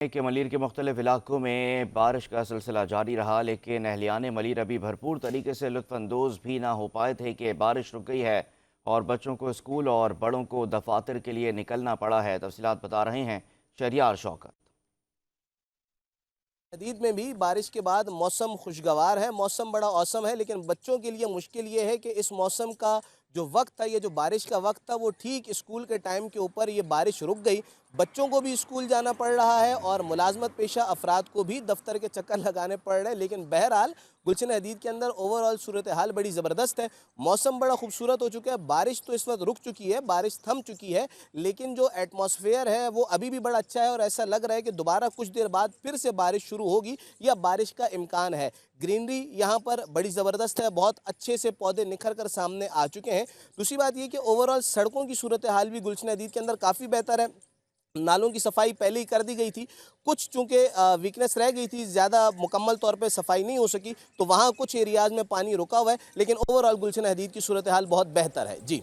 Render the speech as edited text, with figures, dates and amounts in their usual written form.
के मलिर के मुख्तलिफ इलाकों में बारिश का सिलसिला जारी रहा, लेकिन अहलियान मलिर अभी भरपूर तरीके से लुत्फ़अंदोज़ भी ना हो पाए थे कि बारिश रुक गई है और बच्चों को स्कूल और बड़ों को दफातर के लिए निकलना पड़ा है। तफसीलात बता रहे हैं शहरियार शौकत। जदीद में भी बारिश के बाद मौसम खुशगवार है, मौसम बड़ा औसम है, लेकिन बच्चों के लिए मुश्किल ये है कि इस मौसम का जो वक्त था, ये जो बारिश का वक्त था, वो ठीक स्कूल के टाइम के ऊपर ये बारिश रुक गई। बच्चों को भी स्कूल जाना पड़ रहा है और मुलाजमत पेशा अफराद को भी दफ्तर के चक्कर लगाने पड़ रहे हैं। लेकिन बहरहाल गुलशन हदीद के अंदर ओवरऑल सूरत हाल बड़ी ज़बरदस्त है। मौसम बड़ा खूबसूरत हो चुका है। बारिश तो इस वक्त रुक चुकी है, बारिश थम चुकी है, लेकिन जो एटमॉस्फेयर है वो अभी भी बड़ा अच्छा है और ऐसा लग रहा है कि दोबारा कुछ देर बाद फिर से बारिश शुरू होगी या बारिश का इम्कान है। ग्रीनरी यहाँ पर बड़ी ज़बरदस्त है, बहुत अच्छे से पौधे निखर कर सामने आ चुके हैं। दूसरी बात ये कि ओवरऑल सड़कों की सूरत हाल भी गुलशन हदीद के अंदर काफ़ी बेहतर है। नालों की सफाई पहले ही कर दी गई थी, कुछ चूँकि वीकनेस रह गई थी, ज़्यादा मुकम्मल तौर पे सफाई नहीं हो सकी, तो वहाँ कुछ एरियाज़ में पानी रुका हुआ है, लेकिन ओवरऑल गुलशन हदीद की सूरत हाल बहुत बेहतर है। जी।